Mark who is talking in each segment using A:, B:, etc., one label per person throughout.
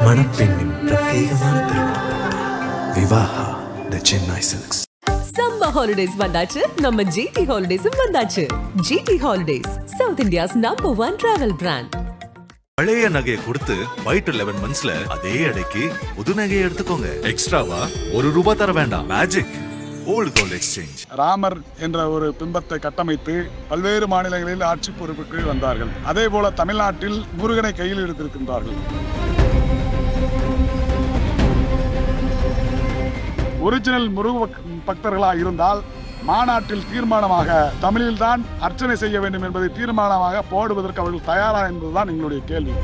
A: மணப்பெண்ணின் பிரத்யேகமான திருமணம் Vivaha the Chennai silks.
B: Summer holidays வந்தாச்சு, நம்ம ஜிடி ஹாலிடேஸும் வந்தாச்சு. GT holidays, south India's number 1 travel brand.
C: பழைய நகையை கொடுத்து வைட் 11 monthsல அதே அடைக்கு புது நகையை எடுத்துக்கோங்க. எக்ஸ்ட்ராவா ₹1 தர வேண்டாம். Magic old gold exchange.
D: Ramar என்ற ஒரு பிம்பத்தை கட்டமைத்து பல்வேறு மாநிலங்களில் ஆட்சி பொறுப்புக்கு வந்தார்கள். அதே போல தமிழ்நாட்டில் முருகனை கையில் எடுத்திருக்கின்றார்கள். ஒரிஜினல் முருக பக்தர்களாக இருந்தால் மாநாட்டில் தீர்மானமாக தமிழில்தான் அர்ச்சனை செய்ய வேண்டும் என்பதை தீர்மானமாக போடுவதற்கு அவர்கள் தயாரா என்பதுதான் எங்களுடைய கேள்வி.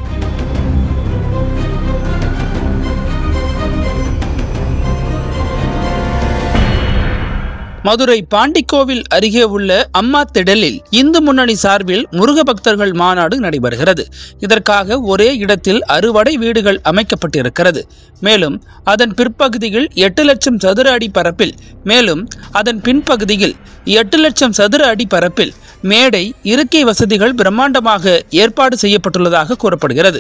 E: மதுரை பாண்டிக்கோவில் அருகே உள்ள அம்மா திடலில் இந்து முன்னணி சார்பில் முருக பக்தர்கள் மாநாடு நடைபெறுகிறது. இதற்காக ஒரே இடத்தில் அறுவடை வீடுகள் அமைக்கப்பட்டிருக்கிறது. மேலும் அதன் பிற்பகுதியில் 8 லட்சம் சதுர அடி பரப்பில், மேலும் அதன் பின்பகுதியில் 8 லட்சம் சதுர அடி பரப்பில் மேடை, இருக்கை வசதிகள் பிரம்மாண்டமாக ஏற்பாடு செய்யப்பட்டுள்ளதாக கூறப்படுகிறது.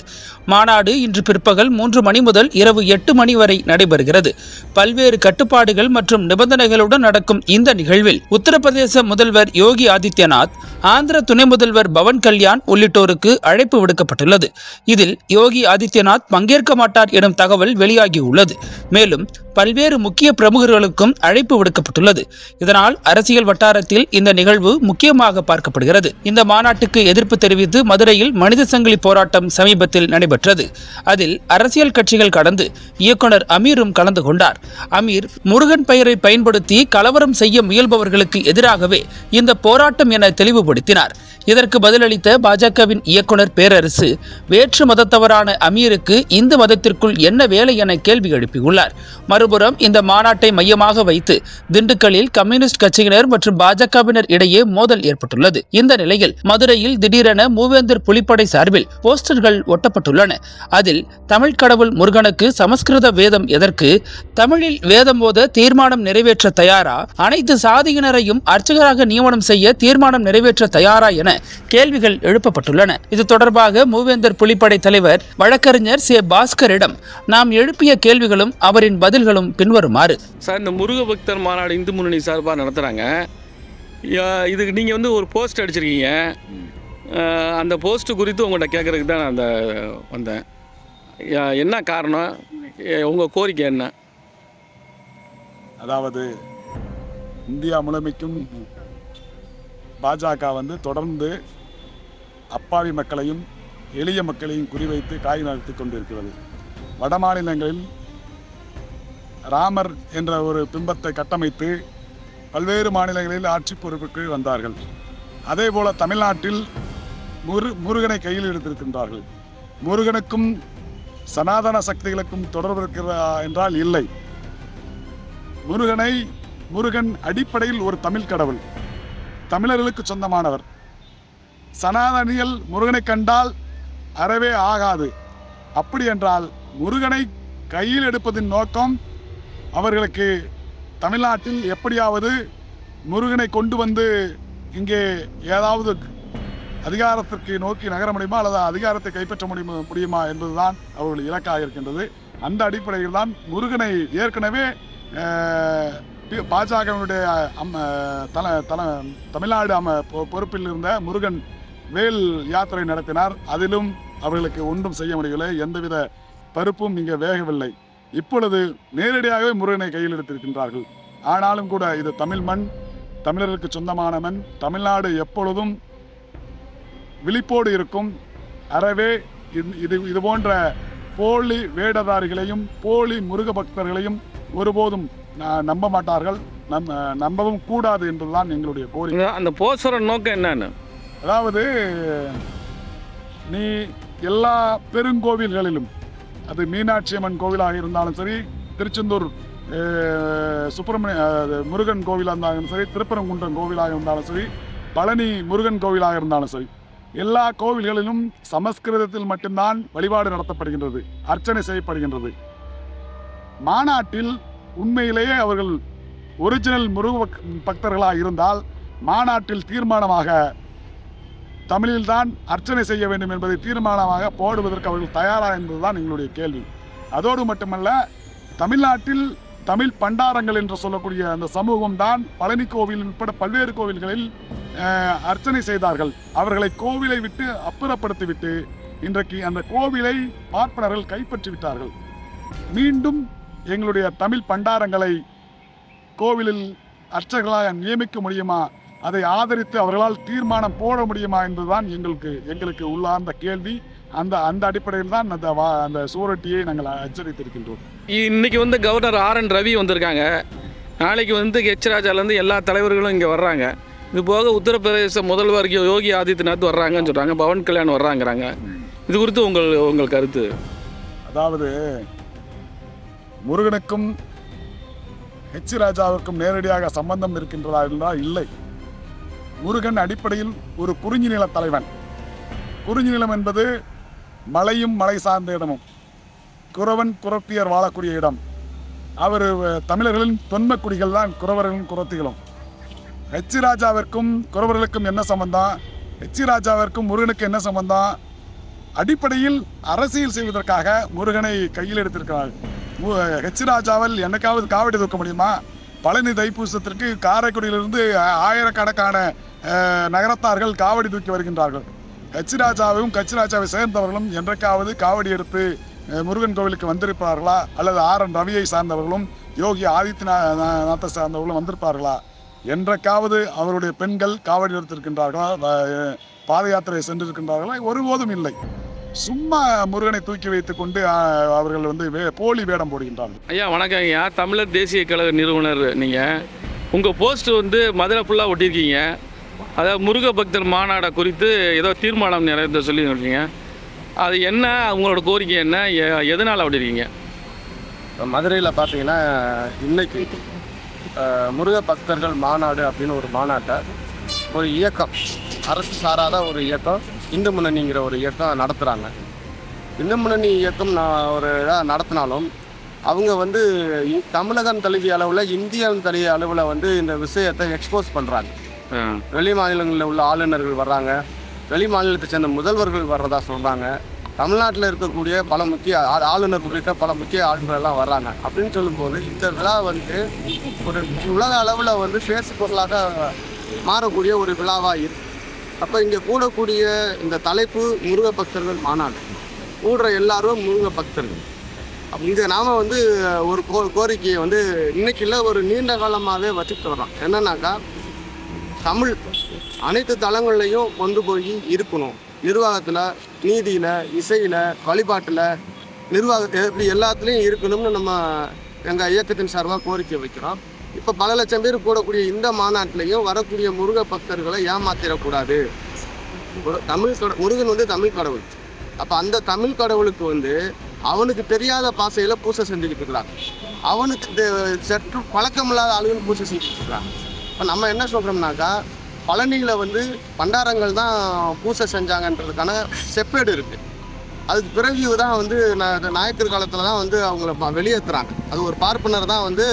E: மாநாடு இன்று பிற்பகல் 3 மணி முதல் இரவு 8 மணி வரை நடைபெறுகிறது. பல்வேறு கட்டுப்பாடுகள் மற்றும் நிபந்தனைகளுடன் நடக்கும் இந்த நிகழ்வில் உத்தரப்பிரதேச முதல்வர் யோகி ஆதித்யநாத், ஆந்திர துணை முதல்வர் பவன் கல்யாண் உள்ளிட்டோருக்கு அழைப்பு விடுக்கப்பட்டுள்ளது. இதில் யோகி ஆதித்யநாத் பங்கேற்க மாட்டார் எனும் தகவல் வெளியாகியுள்ளது. மேலும் பல்வேறு முக்கிய பிரமுகர்களுக்கும் அழைப்பு விடுக்கப்பட்டுள்ளது. இதனால் அரசியல் வட்டாரத்தில் இந்த நிகழ்வு முக்கியமாக பார்க்கப்படுகிறது. இந்த மாநாட்டுக்கு எதிர்ப்பு தெரிவித்து மதுரையில் மனித சங்கிலி போராட்டம் சமீபத்தில் நடைபெற்றது. அதில் அரசியல் கட்சிகள் கடந்து இயக்குனர் அமீரும் கலந்து கொண்டார். அமீர் முருகன் பெயரை பயன்படுத்தி கலவரம் செய்ய முயல்பவர்களுக்கு எதிராகவே இந்த போராட்டம் என தெளிவுபடுத்தினார். இதற்கு பதிலளித்த பாஜகவின் இயக்குனர் பேரரசு, வேற்று மதத்தவரான அமீருக்கு இந்து மதத்திற்குள் என்ன வேலை என கேள்வி எழுப்பியுள்ளார். மறுபுறம் இந்த மாநாட்டை மையமாக வைத்து திண்டுக்கல்லில் கம்யூனிஸ்ட் கட்சியினர் மற்றும் பாஜகவினர் இடையே மோதல் ஏற்பட்டுள்ளது. இந்த நிலையில் மதுரையில் திடீரென மூவேந்தர் புலிப்படை சார்பில் போஸ்டர்கள் ஒட்டப்பட்டுள்ளன. அதில் தமிழ் கடவுள் முருகனுக்கு சமஸ்கிருத வேதம் எதற்கு, தமிழில் வேதம் ஓத தீர்மானம் நிறைவேற்ற தயாரா, அனைத்து சாதியினரையும் அர்ச்சகராக நியமனம் செய்ய தீர்மானம் நிறைவேற்ற தயாரா என கேள்விகள் எழுப்பப்பட்டுள்ளன. இது தொடர்பாக மூவேந்தர் புலிப்படை தலைவர் வழக்கறிஞர் சே பாஸ்கரிடம் நாம் எழுப்பிய கேள்விகளும் அவரின் பதில்களும் பின்வருமாறு.
F: சார், இந்த முருக பக்தர் மாநாடு இந்து முன்னணி சார்பாக நடத்துகிறாங்க. இதுக்கு நீங்கள் ஒரு போஸ்ட் அடிச்சிருக்கீங்க. அந்த போஸ்ட் குறித்து உங்கள்கிட்ட கேட்குறதுக்கு தான் நான் வந்தேன். என்ன காரணம், உங்கள் கோரிக்கை என்ன?
D: அதாவது இந்தியா முழுமைக்கும் பாஜக தொடர்ந்து அப்பாவி மக்களையும் எளிய மக்களையும் குறிவைத்து காய் நகர்த்தி கொண்டிருக்கிறது. வட மாநிலங்களில் ராமர் என்ற ஒரு பிம்பத்தை கட்டமைத்து பல்வேறு மாநிலங்களில் ஆட்சி பொறுப்புக்கு வந்தார்கள். அதே போல தமிழ்நாட்டில் முருகனை கையில் எடுத்திருக்கின்றார்கள். முருகனுக்கும் சனாதன சக்திகளுக்கும் தொடர்பு இருக்கிறதா என்றால் இல்லை. முருகன் அடிப்படையில் ஒரு தமிழ் கடவுள், தமிழர்களுக்கு சொந்தமானவர். சனாதனிகள் முருகனை கண்டால் அறவே ஆகாது. அப்படி என்றால் முருகனை கையில் எடுப்பதின் நோக்கம் அவர்களுக்கு தமிழ்நாட்டில் எப்படியாவது முருகனை கொண்டு வந்து இங்கே ஏதாவது அதிகாரத்திற்கு நோக்கி நகர முடியுமா அல்லது அதிகாரத்தை கைப்பற்ற முடியுமா என்பதுதான் அவர்கள் இலக்காக இருக்கின்றது. அந்த அடிப்படையில் தான் முருகனை ஏற்கனவே பாஜகவினுடைய தமிழ்நாடு பொறுப்பில் இருந்த முருகன் வேல் யாத்திரை நடத்தினார். அதிலும் அவர்களுக்கு ஒன்றும் செய்ய முடியவில்லை. எந்தவித பருப்பும் இங்கே வேகவில்லை. இப்பொழுது நேரடியாகவே முருகனை கையில் எடுத்திருக்கின்றார்கள். ஆனாலும் கூட இது தமிழ் மண், தமிழர்களுக்கு சொந்தமான மண். தமிழ்நாடு எப்பொழுதும் விழிப்போடு இருக்கும். அறவே இது போன்ற போலி வேடதாரிகளையும் போலி முருக பக்தர்களையும் ஒருபோதும் நம்ப மாட்டார்கள், நம்பவும் கூடாது என்பதுதான் எங்களுடைய கோரிக்கை.
F: அந்த போஸ்டரோட நோக்கம் என்னன்னு,
D: அதாவது நீ எல்லா பெருங்கோவில்களிலும், அது மீனாட்சி அம்மன் கோவிலாக இருந்தாலும் சரி, திருச்செந்தூர் சுப்பிரமணிய முருகன் கோவிலாக இருந்தாலும் சரி, திருப்பரங்குன்றம் கோவிலாக இருந்தாலும் சரி, பழனி முருகன் கோவிலாக இருந்தாலும் சரி, எல்லா கோவில்களிலும் சமஸ்கிருதத்தில் மட்டும்தான் வழிபாடு நடத்தப்படுகின்றது, அர்ச்சனை செய்யப்படுகின்றது. மாநாட்டில் உண்மையிலேயே அவர்கள் ஒரிஜினல் முருக பக்தர்களாக இருந்தால் மாநாட்டில் தீர்மானமாக தமிழில்தான் அர்ச்சனை செய்ய வேண்டும் என்பதை தீர்மானமாக போடுவதற்கு அவர்கள் தயாரா என்பதுதான் எங்களுடைய கேள்வி. அதோடு மட்டுமல்ல, தமிழ்நாட்டில் தமிழ் பண்டாரங்கள் என்று சொல்லக்கூடிய அந்த சமூகம் தான் பழனி கோவில் உட்பட பல்வேறு கோவில்களில் அர்ச்சனை செய்தார்கள். அவர்களை கோவிலை விட்டு அப்புறப்படுத்திவிட்டு இன்றைக்கு அந்த கோவிலை பார்ப்பனர்கள் கைப்பற்றி விட்டார்கள். மீண்டும் எங்களுடைய தமிழ் பண்டாரங்களை கோவிலில் அர்ச்சகர்களாக நியமிக்க முடியுமா, அதை ஆதரித்து அவர்களால் தீர்மானம் போட முடியுமா என்பதுதான் எங்களுக்கு உள்ளார்ந்த கேள்வி. அந்த அடிப்படையில் தான் அந்த சுவரொட்டியை நாங்கள் எச்சரித்திருக்கின்றோம்.
F: இன்னைக்கு வந்து கவர்னர் ஆர்.என். ரவி வந்திருக்காங்க. நாளைக்கு வந்து ஹெச் ராஜாலேருந்து எல்லா தலைவர்களும் இங்கே வர்றாங்க. இது போக உத்தரப்பிரதேச முதல்வர் யோகி ஆதித்யநாத் வர்றாங்கன்னு சொல்கிறாங்க. பவன் கல்யாண் வர்றாங்கிறாங்க. இது குறித்து உங்கள் கருத்து?
D: அதாவது முருகனுக்கும் ஹெச் ராஜாவிற்கும் நேரடியாக சம்பந்தம் இருக்கின்றதா என்றால் இல்லை. முருகன் அடிப்படையில் ஒரு குறிஞ்சி நில தலைவன். குறிஞ்சி நிலம் என்பது மலையும் மலை சார்ந்த இடமும், குறவன் குறப்பியர் வாழக்கூடிய இடம். அவர் தமிழர்களின் தொன்மக்குடிகள் தான் குறவர்களும் குறத்திகளும். ஹெச் ராஜாவிற்கும் குறவர்களுக்கும் என்ன சம்பந்தம், ஹெச் ராஜாவிற்கும் முருகனுக்கு என்ன சம்பந்தம்? அடிப்படையில் அரசியல் செய்வதற்காக முருகனை கையில் எடுத்திருக்கிறார். ஹெச் ராஜாவில் என்னைக்காவது காவடி தூக்க முடியுமா? பழனி தைப்பூசத்திற்கு காரைக்குடியிலிருந்து ஆயிரக்கணக்கான நகரத்தார்கள் காவடி தூக்கி வருகின்றார்கள். ஹெச் ராஜாவும் கட்சி ராஜாவை சேர்ந்தவர்களும் என்றைக்காவது காவடி எடுத்து முருகன் கோவிலுக்கு வந்திருப்பார்களா? அல்லது ஆர்.என். ரவியை சார்ந்தவர்களும் யோகி ஆதித்யநாத்தை சார்ந்தவர்களும் வந்திருப்பார்களா? என்றைக்காவது அவருடைய பெண்கள் காவடி எடுத்திருக்கின்றார்களா? பாத யாத்திரை சென்றிருக்கின்றார்களா? ஒருபோதும் இல்லை. சும்மா முருகனை தூக்கி வைத்துக் கொண்டு அவர்கள் வந்து போலி வேடம் போடுகின்றார்கள்.
F: ஐயா வணக்கம் ஐயா. தமிழர் தேசிய கழக நிறுவனர் நீங்கள். உங்கள் போஸ்ட் வந்து மதுரை ஃபுல்லாக ஒட்டியிருக்கீங்க. அதாவது முருக பக்தர் மாநாடை குறித்து ஏதோ தீர்மானம் நிறைவேற்ற சொல்லி சொல்கிறீங்க. அது என்ன, உங்களோட கோரிக்கை என்ன, எதனால் அப்படி இருக்கீங்க?
G: மதுரையில் பார்த்தீங்கன்னா இன்னைக்கு முருக பக்தர்கள் மாநாடு அப்படின்னு ஒரு மாநாட்டை ஒரு இயக்கம், அரசு சாராத ஒரு இயக்கம், இந்து முன்னணிங்கிற ஒரு இயக்கம் நடத்துகிறாங்க. இந்து முன்னணி இயக்கம் ஒரு இதாக நடத்தினாலும் அவங்க வந்து தமிழகம் தழுவிய அளவில், இந்தியன் தழுவிய அளவில் வந்து இந்த விஷயத்தை எக்ஸ்போஸ் பண்ணுறாங்க. வெளி மாநிலங்களில் உள்ள ஆளுநர்கள் வர்றாங்க, வெளி மாநிலத்தை சேர்ந்த முதல்வர்கள் வர்றதா சொல்கிறாங்க. தமிழ்நாட்டில் இருக்கக்கூடிய பல முக்கிய ஆளுநர் குறித்த பல முக்கிய ஆளுநர்கள்லாம் வர்றாங்க. அப்படின்னு சொல்லும்போது இந்த விழா வந்து ஒரு உலக அளவில் வந்து பேசு பொருளாக மாறக்கூடிய ஒரு விழாவாக இருக்குது. அப்போ இங்கே கூடக்கூடிய இந்த தலைப்பு முருக பக்தர்கள் மாநாடு. கூடுற எல்லாரும் முருக பக்தர்கள். இங்கே நாம் வந்து ஒரு கோரிக்கையை வந்து இன்னைக்கு இல்லை, ஒரு நீண்ட காலமாகவே வச்சுட்டு வரோம். என்னன்னாக்கா, தமிழ் அனைத்து தளங்கள்லையும் கொண்டு போய் இருக்கணும். நிர்வாகத்தில், நீதியில், இசையில், வழிபாட்டில், நிர்வாகத்தில் இப்படி எல்லாத்துலேயும் இருக்கணும்னு நம்ம எங்கள் இயக்கத்தின் சார்பாக கோரிக்கை வைக்கிறோம். இப்போ பல லட்சம் பேர் கூடக்கூடிய இந்த மாநாட்டிலையும் வரக்கூடிய முருக பக்தர்களை ஏமாத்திடக்கூடாது. முருகன் வந்து தமிழ் கடவுள். அப்போ அந்த தமிழ் கடவுளுக்கு வந்து அவனுக்கு தெரியாத பாசையில் பூசை செஞ்சுக்கிட்டு இருக்கிறாங்க. அவனுக்கு சற்று பழக்கமில்லாத ஆளுகள் பூசை செஞ்சுக்கிட்டு இருக்கிறாங்க. இப்போ நம்ம என்ன சொல்கிறோம்னாக்கா, பழனியில் வந்து பண்டாரங்கள் தான் பூசை செஞ்சாங்கன்றதுக்கான செப்பேடு இருக்குது. அதுக்கு பிறகு தான் வந்து நாயக்கர் காலத்தில் தான் வந்து அவங்கள வெளியேற்றுறாங்க. அது ஒரு பார்ப்பனர் தான் வந்து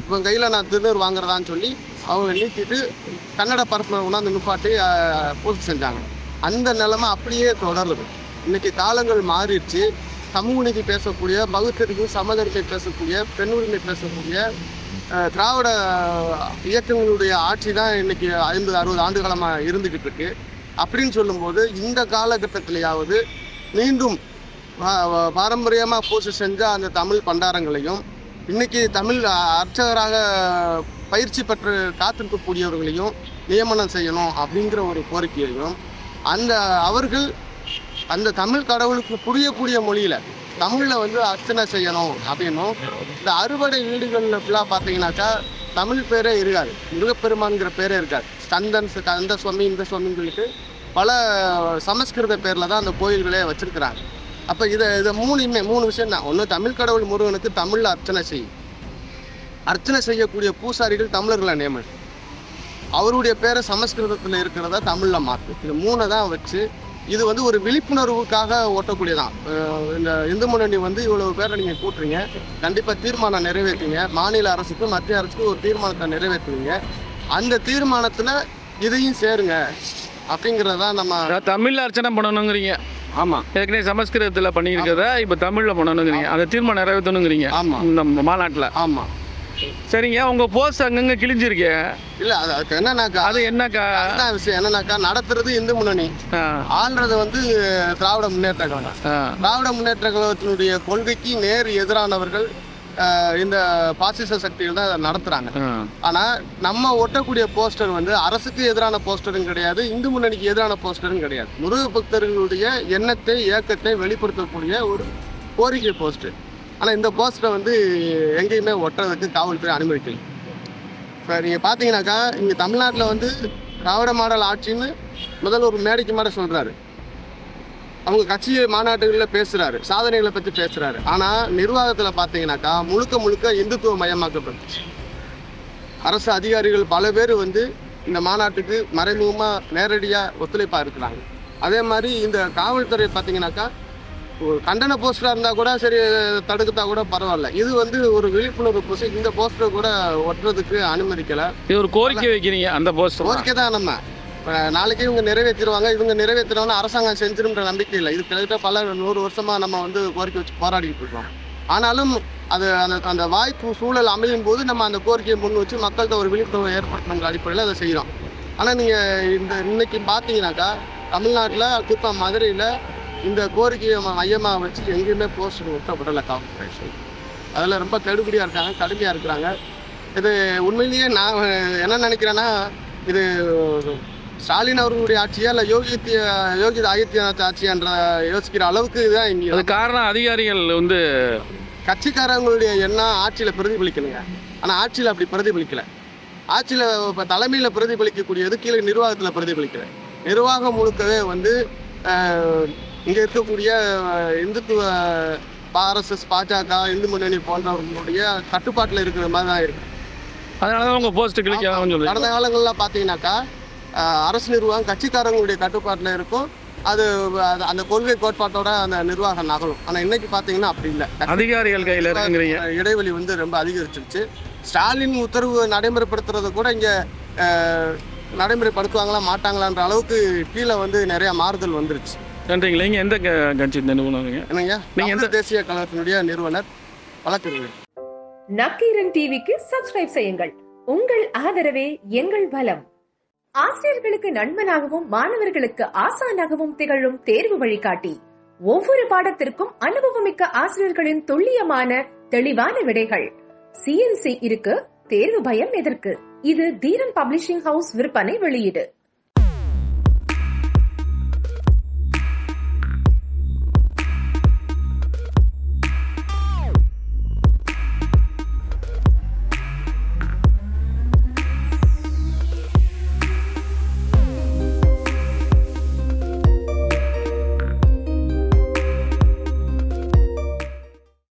G: இவன் கையில் நான் திருநூறு வாங்குறதான்னு சொல்லி அவங்க நீக்கிட்டு கன்னட பார்ப்பனர் கொண்டாந்து நிப்பாட்டி பூசை செஞ்சாங்க. அந்த நிலைமை அப்படியே தொடருது. இன்றைக்கி காலங்கள் மாறிடுச்சு. சமூக நீதி பேசக்கூடிய, பகுத்தறிவு சமதர்மை பேசக்கூடிய, பெண் உரிமை பேசக்கூடிய திராவிட இயக்கங்களுடைய ஆட்சி தான் இன்றைக்கி 50-60 ஆண்டு காலமாக இருந்துக்கிட்டு இருக்கு. அப்படின்னு சொல்லும்போது இந்த காலகட்டத்திலேயாவது மீண்டும் பாரம்பரியமாக பூசை செஞ்ச அந்த தமிழ் பண்டாரங்களையும், இன்றைக்கி தமிழ் அர்ச்சகராக பயிற்சி பெற்று காத்திருக்கக்கூடியவர்களையும் நியமனம் செய்யணும் அப்படிங்கிற ஒரு கோரிக்கையையும், அவர்கள் அந்த தமிழ் கடவுளுக்கு புரியக்கூடிய மொழியில் தமிழில் வந்து அர்ச்சனை செய்யணும் அப்படின்னும். இந்த அறுவடை வீடுகளில் ஃபுல்லாக பார்த்தீங்கன்னாக்கா தமிழ் பேரே இருக்காது, முருகப்பெருமான்கிற பேரே இருக்காது. கந்த சுவாமி, இந்த சுவாமின்னு சொல்லிட்டு பல சமஸ்கிருத பேரில் தான் அந்த கோயில்களே வச்சுருக்கிறாங்க. அப்போ இதை மூணு விஷயம் தான். ஒன்று, தமிழ் கடவுள் முருகனுக்கு தமிழில் அர்ச்சனை செய்யக்கூடிய பூசாரிகள் தமிழர்களை நியமனம், அவருடைய பேரை சமஸ்கிருதத்தில் இருக்கிறதா தமிழில் மாற்று. இது 3 தான் வச்சு இது வந்து ஒரு விழிப்புணர்வுக்காக ஓட்டக்கூடியதான். இந்த இந்து முன்னணி வந்து இவ்வளவு பேரை நீங்கள் கூட்டுறீங்க, கண்டிப்பாக தீர்மானம் நிறைவேற்றுங்க. மாநில அரசுக்கு, மத்திய அரசுக்கு ஒரு தீர்மானத்தை நிறைவேற்றுவீங்க. அந்த தீர்மானத்தில் இதையும் சேருங்க அப்படிங்கிறதான் நம்ம
F: தமிழில் அர்ச்சனை பண்ணணுங்கிறீங்க.
G: ஆமா,
F: ஏற்கனவே சமஸ்கிருதத்துல பண்ணியிருக்கிறத இப்ப தமிழ்ல பண்ணணுங்கிறீங்க. அதை தீர்மானம் நிறைவேற்றணுங்கிறீங்க.
G: ஆமா.
F: இந்த மாநாட்டுல.
G: ஆமா.
F: சரிங்க, உங்க போஸ்ட் அங்கங்க கிழிஞ்சிருக்கே.
G: இல்ல அதுக்கு என்னன்னாக்கா,
F: அது என்னக்கா
G: விஷயம் என்னன்னாக்கா, நடத்துறது இந்து முன்னணி, ஆள்றது வந்து திராவிட முன்னேற்ற கழகம். திராவிட முன்னேற்ற கழகத்தினுடைய கொள்கைக்கு நேர் எதிரானவர்கள் இந்த பாசிச சக்திகள் தான் நடத்துறாங்க. ஆனா நம்ம ஒட்டக்கூடிய போஸ்டர் வந்து அரசுக்கு எதிரான போஸ்டரும் கிடையாது, இந்து முன்னணிக்கு எதிரான போஸ்டரும் கிடையாது. முருக பக்தர்களுடைய எண்ணத்தை இயக்கத்தை வெளிப்படுத்தக்கூடிய ஒரு கோரிக்கை போஸ்டர். ஆனா இந்த போஸ்டரை வந்து எங்கேயுமே ஒட்டுறதுக்கு காவல்துறை அனுமதிக்கல. இப்போ நீங்க பாத்தீங்கன்னாக்கா, இங்க தமிழ்நாட்டில் வந்து திராவிட மாடல் ஆட்சின்னு முதல்ல ஒரு மேடைக்கு மேடை சொல்றாரு, அவங்க கட்சி மாநாட்டுகளில் பேசுறாரு, சாதனைகளை பற்றி பேசுறாரு. ஆனால் நிர்வாகத்தில் பார்த்தீங்கன்னாக்கா முழுக்க முழுக்க இந்துத்துவ மயமாக்கப்பட்டுச்சு. அரசு அதிகாரிகள் பல பேர் வந்து இந்த மாநாட்டுக்கு மறைமுகமாக நேரடியாக ஒத்துழைப்பாக இருக்கிறாங்க. அதே மாதிரி இந்த காவல்துறை பார்த்தீங்கன்னாக்கா ஒரு கண்டன போஸ்டராக இருந்தால் கூட சரி, தடுக்கத்தா கூட பரவாயில்ல. இது வந்து ஒரு விழிப்புணர்வு போஸ்டர், இந்த போஸ்டர் கூட ஒட்டுறதுக்கு அனுமதிக்கலை.
F: இது ஒரு கோரிக்கை வைக்கிறீங்க. அந்த போஸ்டர்
G: கோரிக்கை தான். நம்ம நாளைக்கே இவங்க நிறைவேற்றிடுவாங்க, இவங்க நிறைவேற்றினோன்னா அரசாங்கம் செஞ்சிருன்ற நம்பிக்கை இல்லை. இது கிட்டத்தட்ட பல 100 வருஷமாக நம்ம வந்து கோரிக்கை வச்சு போராடிக்கிட்டு இருக்கோம். ஆனாலும் அது அந்த வாய்ப்பு சூழல் அமையும் போது நம்ம அந்த கோரிக்கையை முன் வச்சு மக்கள்கிட்ட ஒரு விழிப்புணர்வு ஏற்படுத்தணுங்கிற அடிப்படையில் அதை செய்கிறோம். ஆனால் நீங்கள் இன்னைக்கு பார்த்தீங்கன்னாக்கா தமிழ்நாட்டில் குறிப்பாக மதுரையில் இந்த கோரிக்கையை மையமாக வச்சு எங்கேயுமே போஸ்டர் ஒட்டப்படலை காவல்துறை. அதில் ரொம்ப கடுபடியாக இருக்காங்க, கடுமையாக இருக்கிறாங்க. இது உண்மையிலேயே நான் என்ன நினைக்கிறேன்னா, இது ஸ்டாலின் அவர்களுடைய ஆட்சியா இல்லை யோகி ஆதித்யநாத் ஆட்சியான்ற யோசிக்கிற அளவுக்கு இதுதான் இங்கே.
F: அது காரணம் அதிகாரிகள் வந்து
G: கட்சிக்காரங்களுடைய எண்ணம் ஆட்சியில் பிரதிபலிக்கலைங்க. ஆனால் ஆட்சியில் அப்படி பிரதிபலிக்கலை. ஆட்சியில் இப்போ தலைமையில் பிரதிபலிக்கக்கூடியது கீழே நிர்வாகத்தில் பிரதிபலிக்கலை. நிர்வாகம் முழுக்கவே வந்து இங்கே இருக்கக்கூடிய இந்துத்துவ ஆர்எஸ்எஸ், பாஜக, இந்து முன்னணி போன்றவர்களுடைய கட்டுப்பாட்டில் இருக்கிற மாதிரி தான் இருக்கு.
F: அதனால தான் உங்கள் போஸ்ட் கிளிக்காக சொல்லி
G: கடந்த காலங்களில் பார்த்தீங்கன்னாக்கா அரசு நிர்வாகம் கட்சிக்காரங்களுடைய கட்டுப்பாட்டில் இருக்கும். அது அந்த கொள்கை கோட்பாட்டோட அந்த நிர்வாகம் நகலும். ஆனால் இன்னைக்கு பார்த்தீங்கன்னா அப்படி இல்லை,
F: அதிகாரிகள் கையில் இருக்குங்கிறீங்க.
G: இடைவெளி வந்து ரொம்ப அதிகரிச்சிருச்சு. ஸ்டாலின் உத்தரவு நடைமுறைப்படுத்துறது கூட இங்கே நடைமுறைப்படுத்துவாங்களா மாட்டாங்களான்ற அளவுக்கு கீழே வந்து நிறைய மாறுதல் வந்துருச்சு.
F: நன்றிங்களா. நீங்கள் எந்த கட்சி நிறுவனங்க?
G: என்னங்க, நீங்கள் எந்த தேசிய கழகத்தினுடைய நிறுவனர் வழக்கறிஞர்.
B: நக்கீரன் டிவிக்கு சப்ஸ்கிரைப் செய்யுங்கள். உங்கள் ஆதரவே எங்கள் பலம். ஆசிரியர்களுக்கு நண்பனாகவும் மாணவர்களுக்கு ஆசானாகவும் திகழும் தேர்வு வழிகாட்டி. ஒவ்வொரு பாடத்திற்கும் அனுபவமிக்க ஆசிரியர்களின் துல்லியமான தெளிவான விடைகள். CNC இருக்கு, தேர்வு பயம் எதற்கு? இது தீரன் பப்ளிஷிங் ஹவுஸ் விற்பனை வெளியீடு.